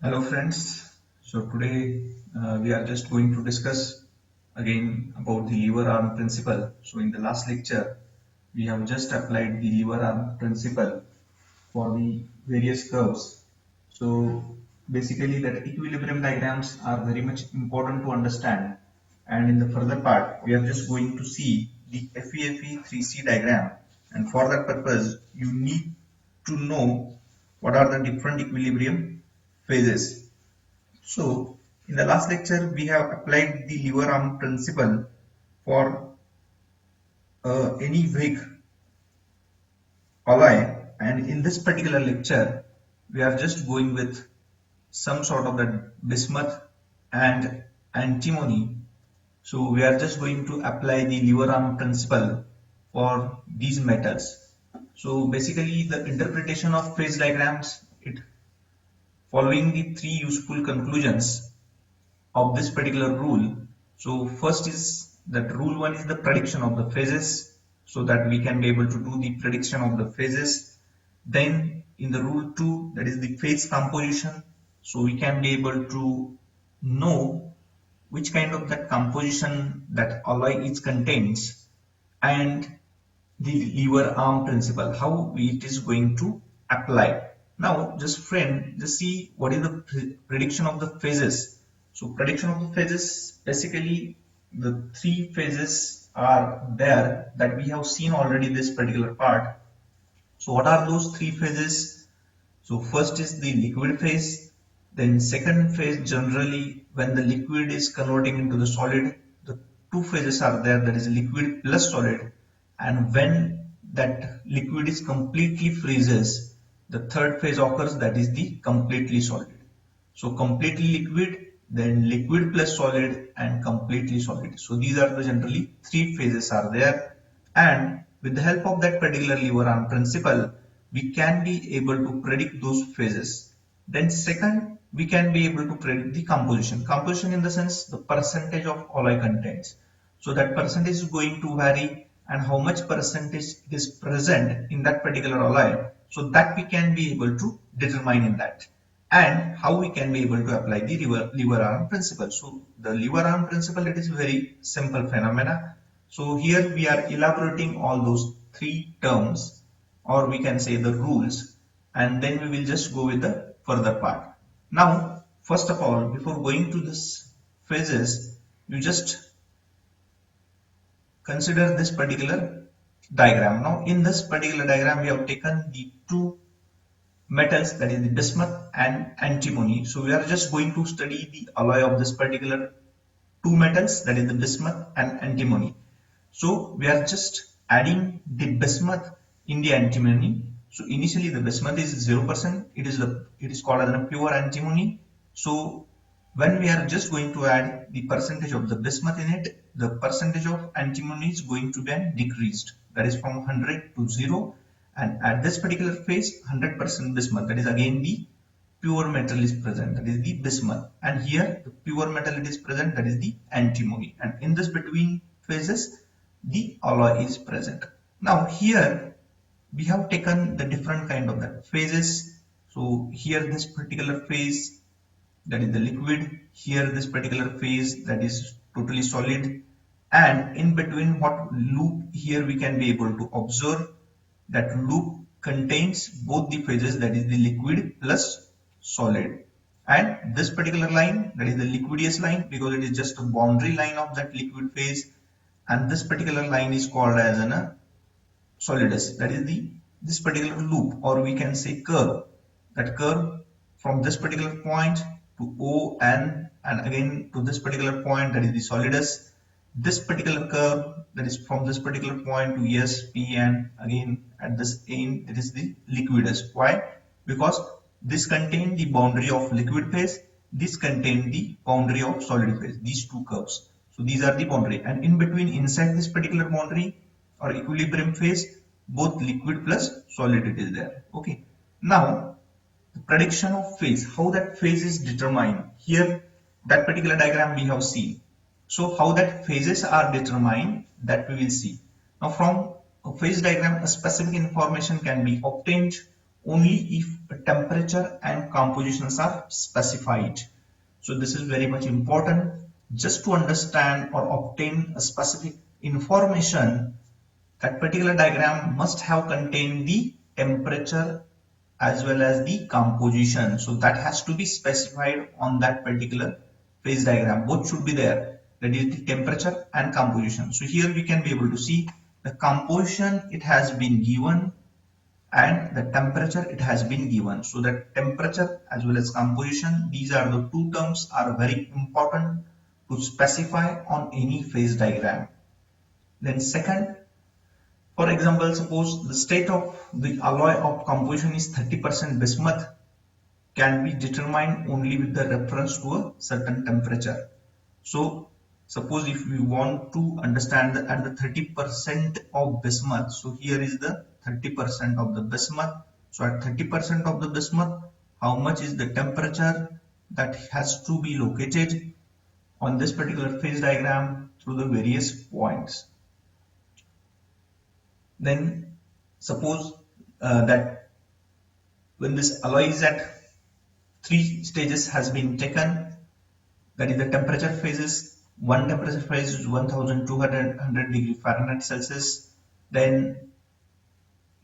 Hello friends. So today we are just going to discuss again about the lever arm principle. So in the last lecture we have just applied the lever arm principle for the various curves. So basically that equilibrium diagrams are very much important to understand, and in the further part we are just going to see the FEFE 3C diagram, and for that purpose you need to know what are the different equilibrium phases. So in the last lecture we have applied the lever arm principle for any weak alloy, and in this particular lecture we are just going with some sort of the bismuth and antimony. So we are just going to apply the lever arm principle for these metals. So basically the interpretation of phase diagrams, it following the three useful conclusions of this particular rule. So first is that rule 1 is the prediction of the phases, so that we can be able to do the prediction of the phases. Then in the rule 2, that is the phase composition, so we can be able to know which kind of that composition that alloy is contains, and the lever arm principle, how it is going to apply. Now just friend, just see what is the prediction of the phases. So prediction of the phases, basically the three phases are there that we have seen already this particular part. So what are those three phases? So first is the liquid phase, then second phase, generally when the liquid is converting into the solid, the two phases are there, that is liquid plus solid, and when that liquid is completely freezes, the third phase occurs, that is the completely solid. So completely liquid, then liquid plus solid, and completely solid. So these are the generally three phases are there, and with the help of that particular lever arm principle, we can be able to predict those phases. Then second, we can be able to predict the composition. Composition in the sense the percentage of alloy contents. So that percentage is going to vary, and how much percentage is present in that particular alloy. So that we can be able to determine in that, and how we can be able to apply the lever arm principle. So the lever arm principle, it is very simple phenomena. So here we are elaborating all those three terms, or we can say the rules, and then we will just go with the further part. Now first of all, before going to this phases, you just consider this particular diagram. Now in this particular diagram we have taken the two metals, that is the bismuth and antimony. So we are just going to study the alloy of this particular two metals, that is the bismuth and antimony. So we are just adding the bismuth in the antimony. So initially the bismuth is 0%, it is called as a pure antimony. So when we are just going to add the percentage of the bismuth in it, the percentage of antimony is going to be decreased, that is from 100 to 0, and at this particular phase 100% bismuth, that is again the pure metal is present, that is the bismuth, and here the pure metal it is present, that is the antimony, and in this between phases the alloy is present. Now here we have taken the different kind of the phases. So here this particular phase, that is the liquid, here this particular phase, that is totally solid, and in between what loop here we can be able to observe, that loop contains both the phases, that is the liquid plus solid, and this particular line, that is the liquidious line, because it is just a boundary line of that liquid phase, and this particular line is called as an solidus, that is the this particular loop, or we can say curve, that curve from this particular point to O N, and again to this particular point, that is the solidus. This particular curve, that is from this particular point to S P, and again at this end it is the liquidus. Why? Because this contain the boundary of liquid phase, this contain the boundary of solid phase, these two curves. So these are the boundary, and in between, inside this particular boundary or equilibrium phase, both liquid plus solid it is there. Okay, now the prediction of phase, how that phase is determined. Here that particular diagram we have seen. So how that phases are determined, that we will see. Now from a phase diagram, a specific information can be obtained only if temperature and compositions are specified. So this is very much important. Just to understand or obtain a specific information, that particular diagram must have contained the temperature as well as the composition. So that has to be specified on that particular phase diagram. Both should be there. That is the temperature and composition. So here we can be able to see the composition, it has been given, and the temperature, it has been given. So that temperature as well as composition, these are the two terms are very important to specify on any phase diagram. Then second, for example, suppose the state of the alloy of composition is 30% bismuth, can be determined only with the reference to a certain temperature. So suppose if we want to understand at the 30% of bismuth, so here is the 30% of the bismuth. So at 30% of the bismuth, how much is the temperature that has to be located on this particular phase diagram through the various points. Then suppose that when this alloy is at 3 stages has been taken, that is the temperature phases. One temperature phase is 1200 degree Fahrenheit Celsius, then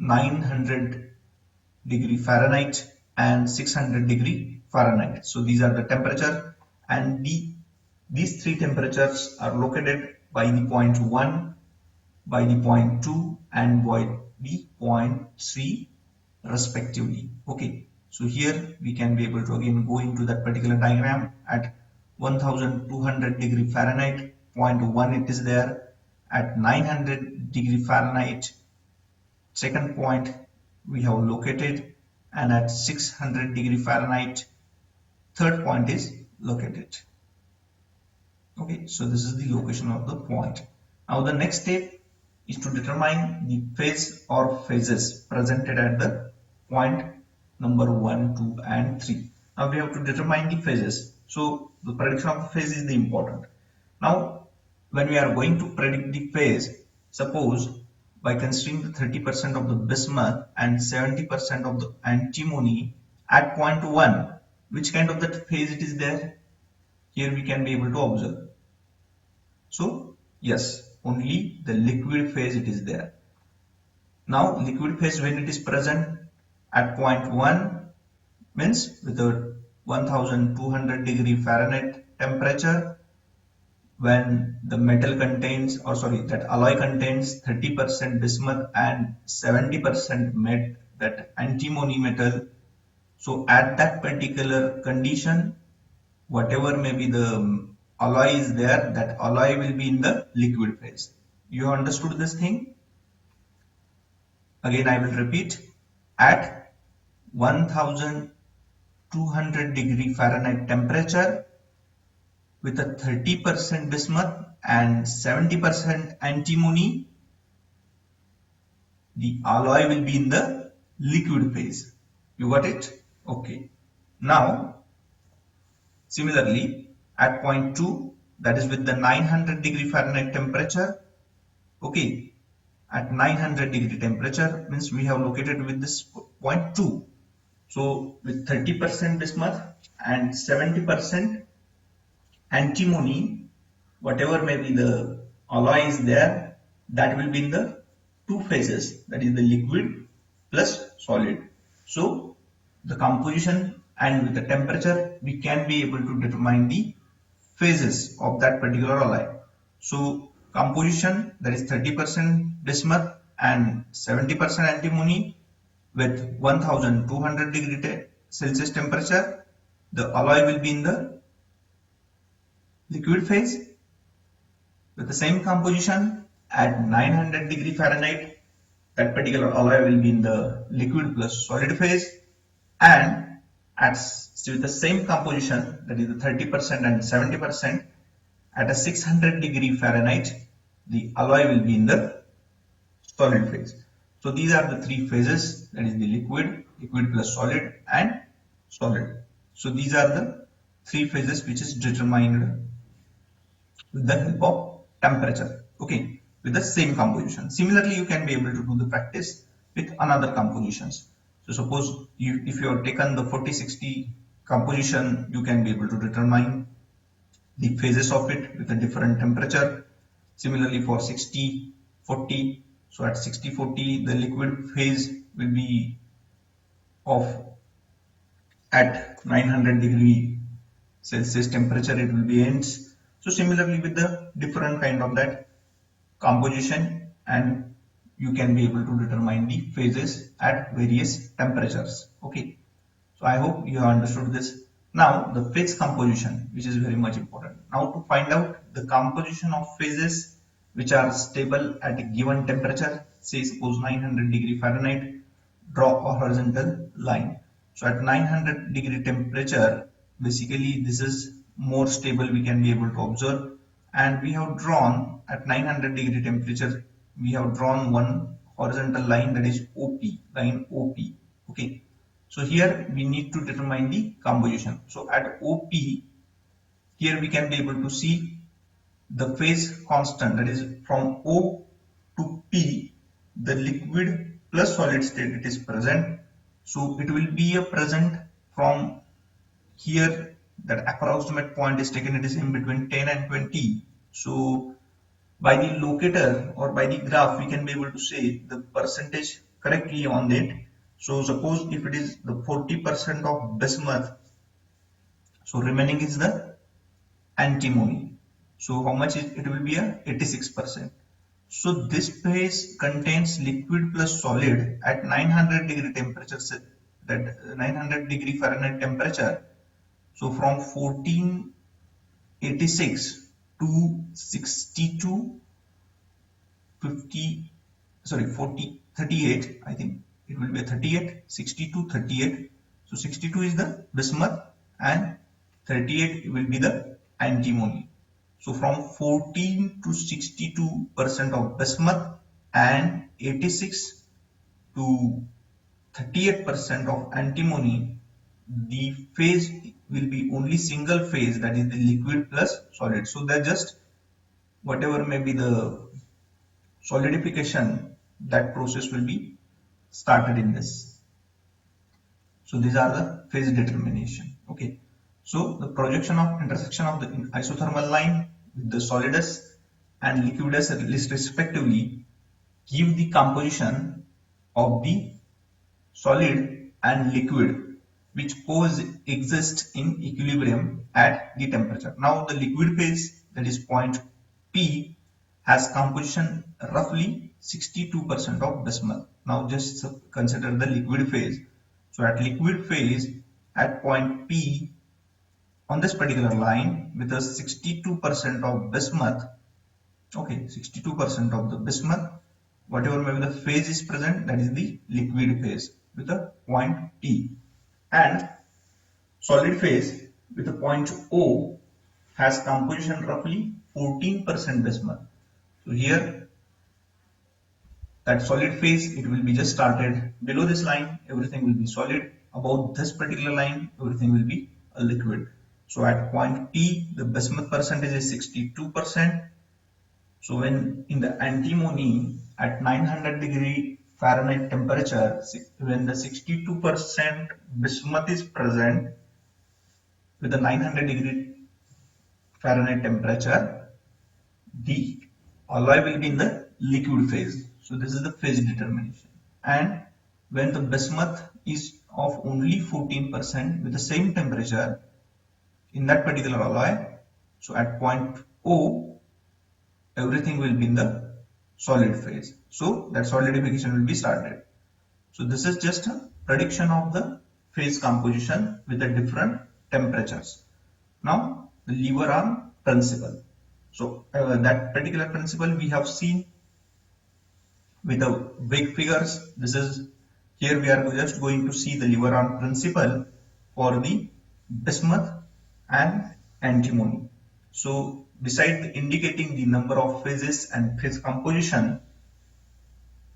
900 degree Fahrenheit and 600 degree Fahrenheit. So these are the temperature, and these three temperatures are located by the point 1, by the point 2 and by the point 3 respectively. Okay, so here we can be able to again go into that particular diagram at 1200 degree Fahrenheit, point 1 it is there, at 900 degree Fahrenheit second point we have located, and at 600 degree Fahrenheit third point is located. Okay, so this is the location of the point. Now the next step is to determine the phase or phases presented at the point number 1, 2 and 3. Now we have to determine the phases. So the prediction of the phase is the important. Now when we are going to predict the phase, suppose by considering the 30% of the bismuth and 70% of the antimony at point 1, which kind of that phase it is there? Here we can be able to observe. So yes, only the liquid phase it is there. Now liquid phase when it is present at point 1 means with a 1200 degree Fahrenheit temperature, when the metal contains, or sorry, that alloy contains 30% bismuth and 70% that antimony metal. So at that particular condition, whatever may be the alloy is there, that alloy will be in the liquid phase. You understood this thing? Again I will repeat, at 1200 degree Fahrenheit temperature with a 30% bismuth and 70% antimony, the alloy will be in the liquid phase. You got it? Okay. Now similarly at point 2, that is with the 900 degree Fahrenheit temperature, okay, at 900 degree temperature means we have located with this point 2. So with 30% bismuth and 70% antimony, whatever may be the alloy is there, that will be in the two phases, that is the liquid plus solid. So the composition and with the temperature we can be able to determine the phases of that particular alloy. So composition, that is 30% bismuth and 70% antimony with 1200 degree Celsius temperature, the alloy will be in the liquid phase. With the same composition at 900 degree Fahrenheit, that particular alloy will be in the liquid plus solid phase, and with the same composition, that is the 30% and 70%, at a 600 degree Fahrenheit, the alloy will be in the solid phase. So these are the three phases, that is the liquid, liquid plus solid and solid. So these are the three phases which is determined with the help of temperature, okay, with the same composition. Similarly, you can be able to do the practice with another compositions. So suppose if you have taken the 40-60 composition, you can be able to determine the phases of it with a different temperature. Similarly for 60-40, so at 60-40 the liquid phase will be of at 900 degree Celsius temperature it will be ends. So similarly with the different kind of that composition, and you can be able to determine the phases at various temperatures. Okay, so I hope you have understood this. Now the phase composition, which is very much important. Now to find out the composition of phases which are stable at a given temperature, say suppose 900 degree Fahrenheit, draw a horizontal line. So at 900 degree temperature, basically this is more stable, we can be able to observe, and we have drawn at 900 degree temperature, we have drawn one horizontal line, that is OP, line OP. Okay, so here we need to determine the composition. So at OP, here we can be able to see the phase constant, that is from O to P, the liquid plus solid state it is present. So it will be a present from here, that approximate point is taken, it is in between 10 and 20. So by the locator or by the graph, we can be able to say the percentage correctly on it. So suppose if it is the 40% of bismuth, so remaining is the antimony. So how much it will be? A 86%. So this phase contains liquid plus solid at 900 degree temperature, that 900 degree Fahrenheit temperature. So from 1486 to 62 50, sorry, 40 38, I think it will be a 38, 62 38. So 62 is the bismuth and 38 will be the antimony. So from 14 to 62% of bismuth and 86 to 38% of antimony, the phase will be only single phase, that is the liquid plus solid. So that just whatever may be the solidification, that process will be started in this. So these are the phase determination. Okay, so the projection of intersection of the isothermal line with the solidus and liquidus respectively give the composition of the solid and liquid which coexist in equilibrium at the temperature. Now the liquid phase, that is point P, has composition roughly 62% of bismuth. Now just consider the liquid phase. So at liquid phase at point P on this particular line with a 62% of bismuth, okay, 62% of the bismuth, whatever may be the phase is present, that is the liquid phase with a point T, and solid phase with a point O has composition roughly 14% bismuth. So here that solid phase, it will be just started below this line, everything will be solid. Above this particular line, everything will be a liquid. So at point T, the bismuth percentage is 62%. So when in the antimony at 900 degree Fahrenheit temperature, when the 62% bismuth is present with the 900 degree Fahrenheit temperature, the alloy will be in the liquid phase. So this is the phase determination. And when the bismuth is of only 14% with the same temperature in that particular alloy, so at point O, everything will be in the solid phase. So that solidification will be started. So this is just a prediction of the phase composition with the different temperatures. Now the lever arm principle. So that particular principle we have seen with the big figures. This is, here we are just going to see the lever arm principle for the bismuth and antimony. So besides indicating the number of phases and phase composition,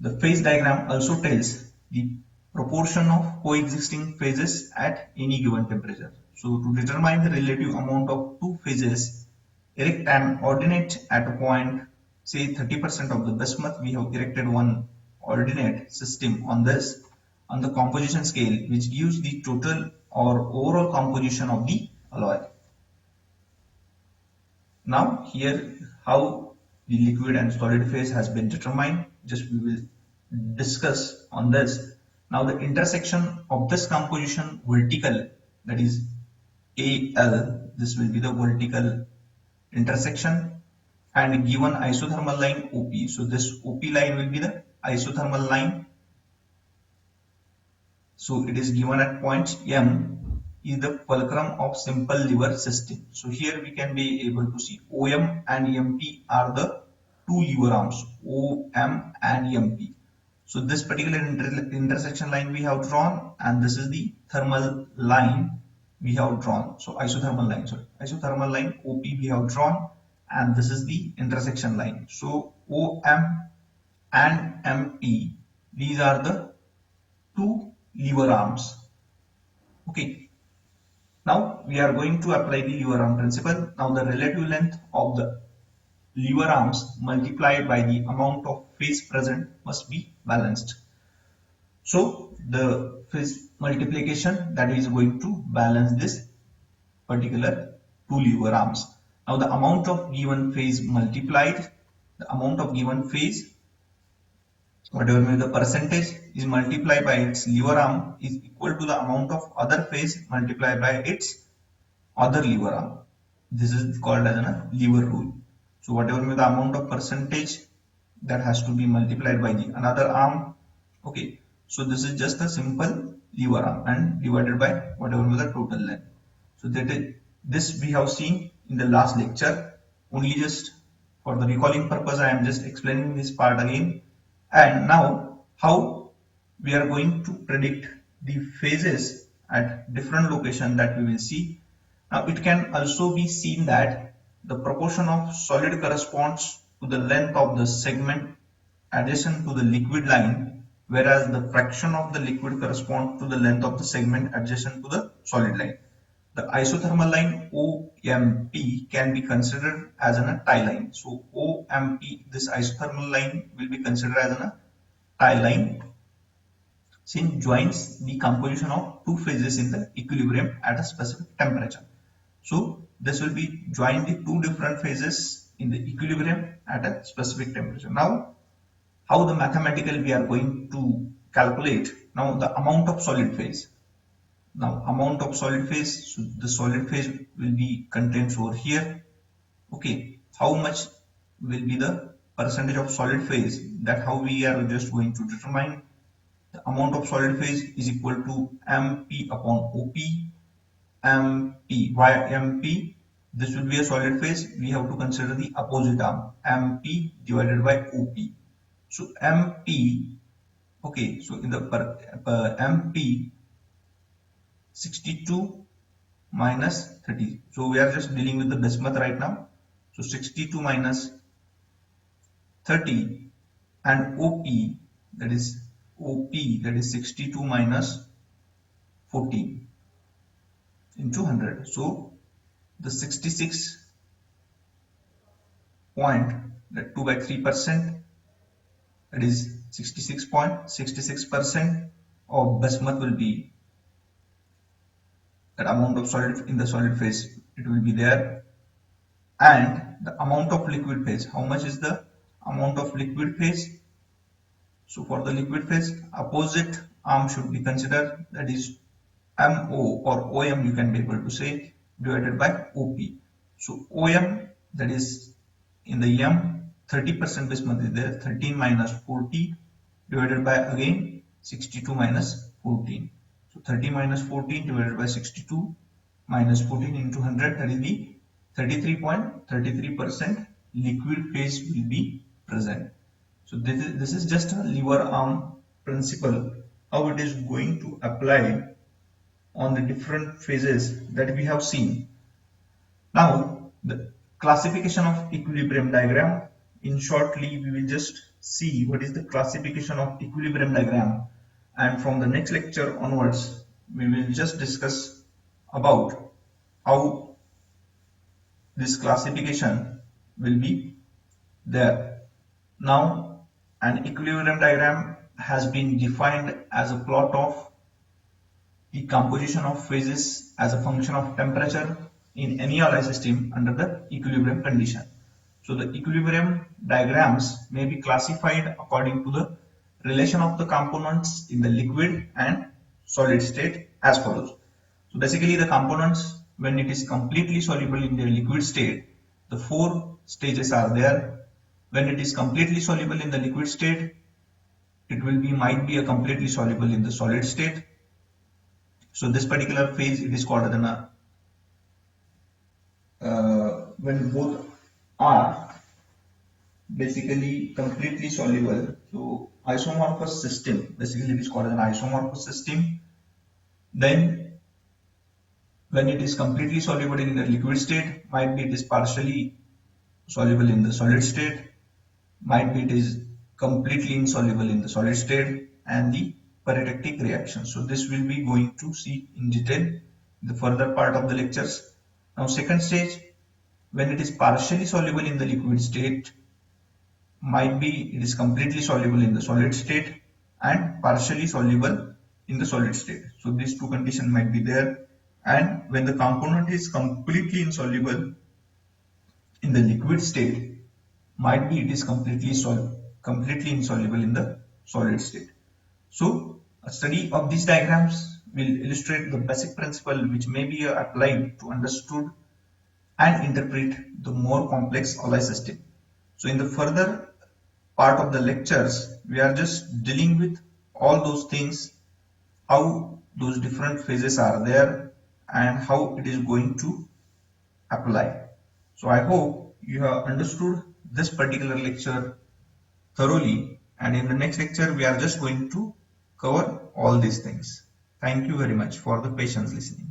the phase diagram also tells the proportion of coexisting phases at any given temperature. So to determine the relative amount of two phases, erect an ordinate at a point, say 30% of the bismuth. We have erected one ordinate system on this. on the composition scale, which gives the total or overall composition of the alloy. Now here how the liquid and solid phase has been determined, just we will discuss on this. Now the intersection of this composition vertical, that is AL, this will be the vertical intersection, and given isothermal line OP. So this OP line will be the isothermal line. So it is given at point M is the fulcrum of simple lever system. So here we can be able to see OM and MP are the two lever arms, OM and MP. So this particular intersection line we have drawn, and this is the thermal line we have drawn. So isothermal line OP we have drawn, and this is the intersection line. So OM and MP, these are the two lever arms. Okay. Now we are going to apply the lever arm principle. Now the relative length of the lever arms multiplied by the amount of phase present must be balanced. So the phase multiplication that is going to balance this particular two lever arms. Now the amount of given phase multiplied, the amount of given phase, whatever may be the percentage, is multiplied by its lever arm is equal to the amount of other phase multiplied by its other lever arm. This is called as a lever rule. So whatever may be the amount of percentage, that has to be multiplied by the another arm. Okay, so this is just a simple lever arm and divided by whatever may be the total length. So that is, this we have seen in the last lecture. Only just for the recalling purpose I am just explaining this part again. And now how we are going to predict the phases at different location, that we will see. Now it can also be seen that the proportion of solid corresponds to the length of the segment adjacent to the liquid line, whereas the fraction of the liquid corresponds to the length of the segment adjacent to the solid line. The isothermal line OMP can be considered as a tie line. So OMP, this isothermal line will be considered as a tie line, since joins the composition of two phases in the equilibrium at a specific temperature. So this will be join the two different phases in the equilibrium at a specific temperature. Now how the mathematical we are going to calculate. Now the amount of solid phase. Now amount of solid phase, so the solid phase will be contained over here. Okay, how much will be the percentage of solid phase, that how we are just going to determine. The amount of solid phase is equal to MP upon OP. MP, why MP? This will be a solid phase, we have to consider the opposite arm, MP divided by OP. So MP, okay, so in the MP 62 minus 30. So we are just dealing with the bismuth right now. So 62 minus 30, and OP, that is 62 minus 14 into 100. So the 66 point, that 2 by 3%, that is 66.66% of bismuth will be that amount of solid in the solid phase, it will be there. And the amount of liquid phase, how much is the amount of liquid phase? So for the liquid phase, opposite arm should be considered, that is MO or OM, you can be able to say, divided by OP. So OM, that is in the M, 30% bismuth is there, 13 minus 40 divided by again 62 minus 14. So 30 minus 14 divided by 62 minus 14 into 100, that is the 33.33% liquid phase will be present. So this is just a lever arm principle, how it is going to apply on the different phases that we have seen. Now the classification of equilibrium diagram. In shortly, we will just see what is the classification of equilibrium diagram, and from the next lecture onwards we will just discuss about how this classification will be there. Now an equilibrium diagram has been defined as a plot of the composition of phases as a function of temperature in any alloy system under the equilibrium condition. So the equilibrium diagrams may be classified according to the relation of the components in the liquid and solid state as follows. So basically the components, when it is completely soluble in the liquid state, the four stages are there. When it is completely soluble in the liquid state, it might be a completely soluble in the solid state. So this particular phase, it is called as when both are basically completely soluble. So isomorphous system, basically it is called an isomorphous system. Then when it is completely soluble in the liquid state, might be it is partially soluble in the solid state, might be it is completely insoluble in the solid state, and the paractic reaction. So this will be going to see in detail in the further part of the lectures. Now second stage, when it is partially soluble in the liquid state, might be it is completely soluble in the solid state and partially soluble in the solid state. So these two conditions might be there. And when the component is completely insoluble in the liquid state, might be it is completely insoluble in the solid state. So a study of these diagrams will illustrate the basic principle which may be applied to understood and interpret the more complex alloy system. So in the further part of the lectures, we are just dealing with all those things, how those different phases are there and how it is going to apply. So I hope you have understood this particular lecture thoroughly, and in the next lecture we are just going to cover all these things. Thank you very much for the patience listening.